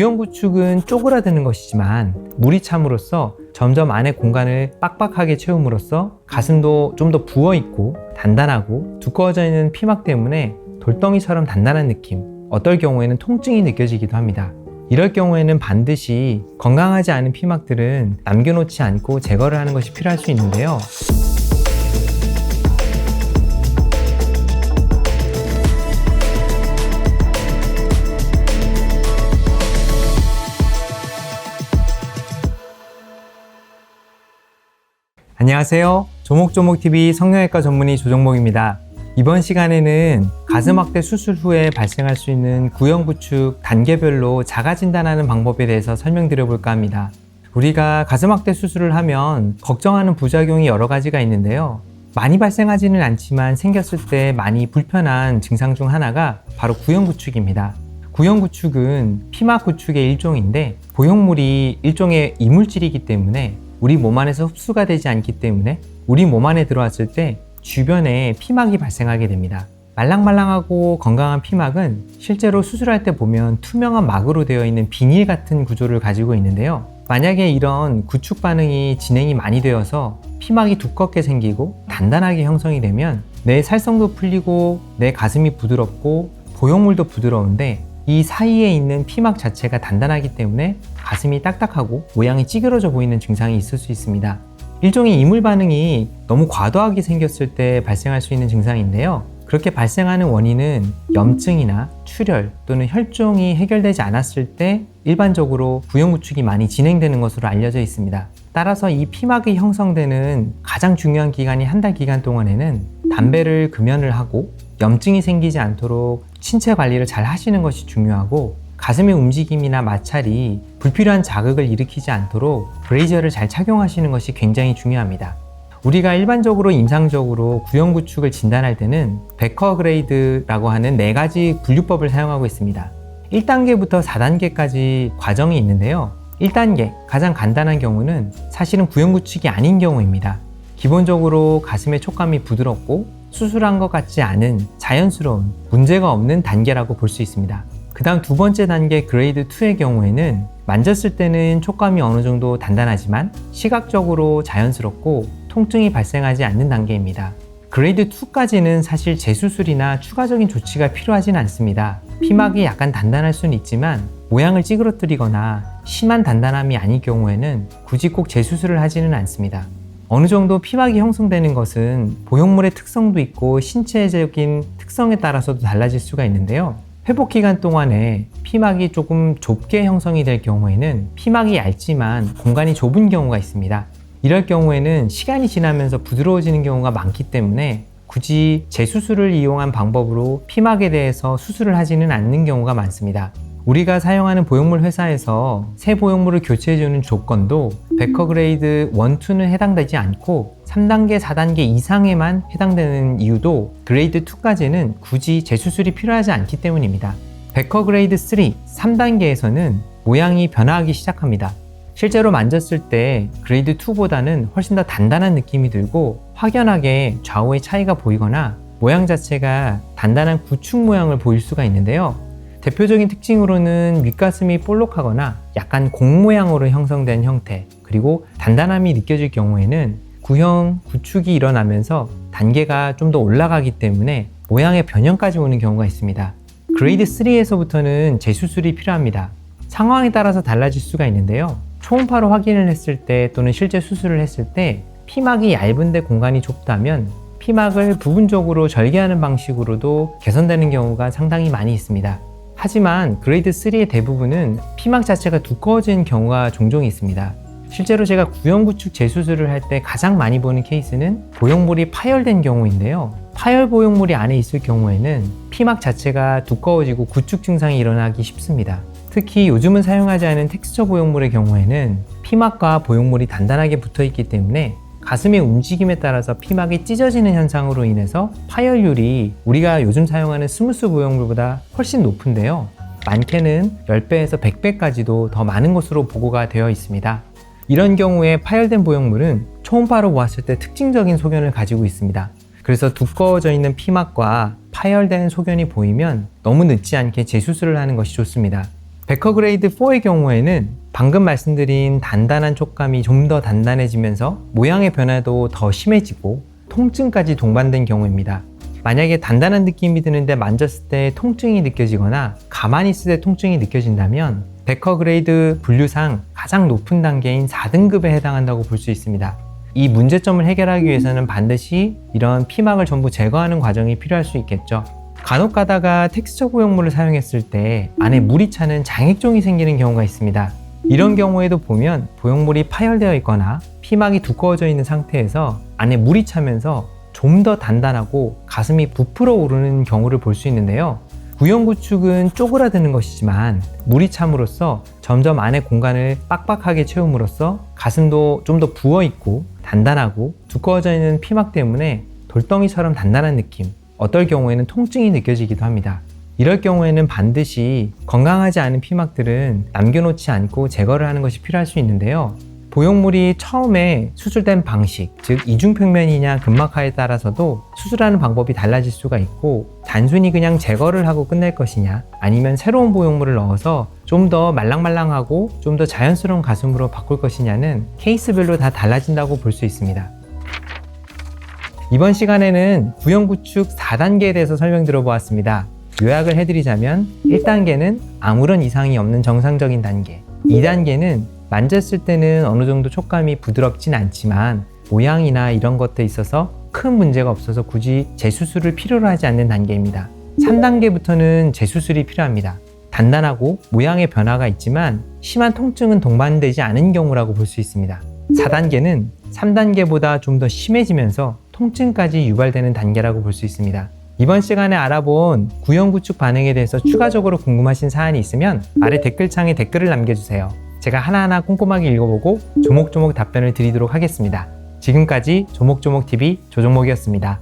구형구축은 쪼그라드는 것이지만 물이 참으로써 점점 안의 공간을 빡빡하게 채움으로써 가슴도 좀 더 부어있고 단단하고 두꺼워져 있는 피막 때문에 돌덩이처럼 단단한 느낌, 어떨 경우에는 통증이 느껴지기도 합니다. 이럴 경우에는 반드시 건강하지 않은 피막들은 남겨놓지 않고 제거를 하는 것이 필요할 수 있는데요. 안녕하세요. 조목조목TV 성형외과 전문의 조정목입니다. 이번 시간에는 가슴 확대 수술 후에 발생할 수 있는 구형구축 단계별로 자가 진단하는 방법에 대해서 설명드려 볼까 합니다. 우리가 가슴 확대 수술을 하면 걱정하는 부작용이 여러 가지가 있는데요. 많이 발생하지는 않지만 생겼을 때 많이 불편한 증상 중 하나가 바로 구형구축입니다. 구형구축은 피막 구축의 일종인데 보형물이 일종의 이물질이기 때문에 우리 몸 안에서 흡수가 되지 않기 때문에 우리 몸 안에 들어왔을 때 주변에 피막이 발생하게 됩니다. 말랑말랑하고 건강한 피막은 실제로 수술할 때 보면 투명한 막으로 되어 있는 비닐 같은 구조를 가지고 있는데요. 만약에 이런 구축 반응이 진행이 많이 되어서 피막이 두껍게 생기고 단단하게 형성이 되면 내 살성도 풀리고 내 가슴이 부드럽고 보형물도 부드러운데 이 사이에 있는 피막 자체가 단단하기 때문에 가슴이 딱딱하고 모양이 찌그러져 보이는 증상이 있을 수 있습니다. 일종의 이물 반응이 너무 과도하게 생겼을 때 발생할 수 있는 증상인데요. 그렇게 발생하는 원인은 염증이나 출혈 또는 혈종이 해결되지 않았을 때 일반적으로 구형구축이 많이 진행되는 것으로 알려져 있습니다. 따라서 이 피막이 형성되는 가장 중요한 기간이 한 달 기간 동안에는 담배를 금연을 하고 염증이 생기지 않도록 신체 관리를 잘 하시는 것이 중요하고 가슴의 움직임이나 마찰이 불필요한 자극을 일으키지 않도록 브레이저를 잘 착용하시는 것이 굉장히 중요합니다. 우리가 일반적으로 임상적으로 구형구축을 진단할 때는 베커 그레이드라고 하는 4가지 분류법을 사용하고 있습니다. 1단계부터 4단계까지 과정이 있는데요. 1단계, 가장 간단한 경우는 사실은 구형구축이 아닌 경우입니다. 기본적으로 가슴의 촉감이 부드럽고 수술한 것 같지 않은 자연스러운 문제가 없는 단계라고 볼 수 있습니다. 그 다음 두 번째 단계 그레이드 2의 경우에는 만졌을 때는 촉감이 어느 정도 단단하지만 시각적으로 자연스럽고 통증이 발생하지 않는 단계입니다. 그레이드 2까지는 사실 재수술이나 추가적인 조치가 필요하진 않습니다. 피막이 약간 단단할 수는 있지만 모양을 찌그러뜨리거나 심한 단단함이 아닐 경우에는 굳이 꼭 재수술을 하지는 않습니다. 어느 정도 피막이 형성되는 것은 보형물의 특성도 있고 신체적인 특성에 따라서도 달라질 수가 있는데요. 회복 기간 동안에 피막이 조금 좁게 형성이 될 경우에는 피막이 얇지만 공간이 좁은 경우가 있습니다. 이럴 경우에는 시간이 지나면서 부드러워지는 경우가 많기 때문에 굳이 재수술을 이용한 방법으로 피막에 대해서 수술을 하지는 않는 경우가 많습니다. 우리가 사용하는 보형물 회사에서 새 보형물을 교체해주는 조건도 베커 그레이드 1, 2는 해당되지 않고 3단계, 4단계 이상에만 해당되는 이유도 그레이드 2까지는 굳이 재수술이 필요하지 않기 때문입니다. 베커 그레이드 3, 3단계에서는 모양이 변화하기 시작합니다. 실제로 만졌을 때 그레이드 2보다는 훨씬 더 단단한 느낌이 들고 확연하게 좌우의 차이가 보이거나 모양 자체가 단단한 구축 모양을 보일 수가 있는데요. 대표적인 특징으로는 윗가슴이 볼록하거나 약간 공 모양으로 형성된 형태, 그리고 단단함이 느껴질 경우에는 구형 구축이 일어나면서 단계가 좀 더 올라가기 때문에 모양의 변형까지 오는 경우가 있습니다. 그레이드 3에서부터는 재수술이 필요합니다. 상황에 따라서 달라질 수가 있는데요. 초음파로 확인을 했을 때 또는 실제 수술을 했을 때 피막이 얇은데 공간이 좁다면 피막을 부분적으로 절개하는 방식으로도 개선되는 경우가 상당히 많이 있습니다. 하지만 그레이드 3의 대부분은 피막 자체가 두꺼워진 경우가 종종 있습니다. 실제로 제가 구형구축 재수술을 할 때 가장 많이 보는 케이스는 보형물이 파열된 경우인데요. 파열 보형물이 안에 있을 경우에는 피막 자체가 두꺼워지고 구축 증상이 일어나기 쉽습니다. 특히 요즘은 사용하지 않은 텍스처 보형물의 경우에는 피막과 보형물이 단단하게 붙어 있기 때문에 가슴의 움직임에 따라서 피막이 찢어지는 현상으로 인해서 파열률이 우리가 요즘 사용하는 스무스 보형물보다 훨씬 높은데요. 많게는 10배에서 100배까지도 더 많은 것으로 보고가 되어 있습니다. 이런 경우에 파열된 보형물은 초음파로 보았을 때 특징적인 소견을 가지고 있습니다. 그래서 두꺼워져 있는 피막과 파열된 소견이 보이면 너무 늦지 않게 재수술을 하는 것이 좋습니다. 베커 그레이드 4의 경우에는 방금 말씀드린 단단한 촉감이 좀 더 단단해지면서 모양의 변화도 더 심해지고 통증까지 동반된 경우입니다. 만약에 단단한 느낌이 드는데 만졌을 때 통증이 느껴지거나 가만히 있을 때 통증이 느껴진다면 베커 그레이드 분류상 가장 높은 단계인 4등급에 해당한다고 볼 수 있습니다. 이 문제점을 해결하기 위해서는 반드시 이런 피막을 전부 제거하는 과정이 필요할 수 있겠죠. 간혹 가다가 텍스처 고형물을 사용했을 때 안에 물이 차는 장액종이 생기는 경우가 있습니다. 이런 경우에도 보면 보형물이 파열되어 있거나 피막이 두꺼워져 있는 상태에서 안에 물이 차면서 좀 더 단단하고 가슴이 부풀어 오르는 경우를 볼 수 있는데요. 구형구축은 쪼그라드는 것이지만 물이 참으로써 점점 안의 공간을 빡빡하게 채움으로써 가슴도 좀 더 부어있고 단단하고 두꺼워져 있는 피막 때문에 돌덩이처럼 단단한 느낌, 어떨 경우에는 통증이 느껴지기도 합니다. 이럴 경우에는 반드시 건강하지 않은 피막들은 남겨놓지 않고 제거를 하는 것이 필요할 수 있는데요. 보형물이 처음에 수술된 방식, 즉 이중평면이냐 근막하에 따라서도 수술하는 방법이 달라질 수가 있고, 단순히 그냥 제거를 하고 끝낼 것이냐 아니면 새로운 보형물을 넣어서 좀 더 말랑말랑하고 좀 더 자연스러운 가슴으로 바꿀 것이냐는 케이스별로 다 달라진다고 볼 수 있습니다. 이번 시간에는 구형구축 4단계에 대해서 설명 들어보았습니다. 요약을 해드리자면 1단계는 아무런 이상이 없는 정상적인 단계, 2단계는 만졌을 때는 어느 정도 촉감이 부드럽진 않지만 모양이나 이런 것들에 있어서 큰 문제가 없어서 굳이 재수술을 필요로 하지 않는 단계입니다. 3단계부터는 재수술이 필요합니다. 단단하고 모양의 변화가 있지만 심한 통증은 동반되지 않은 경우라고 볼 수 있습니다. 4단계는 3단계보다 좀 더 심해지면서 통증까지 유발되는 단계라고 볼 수 있습니다. 이번 시간에 알아본 구형구축 반응에 대해서 추가적으로 궁금하신 사안이 있으면 아래 댓글창에 댓글을 남겨주세요. 제가 하나하나 꼼꼼하게 읽어보고 조목조목 답변을 드리도록 하겠습니다. 지금까지 조목조목TV 조종목이었습니다.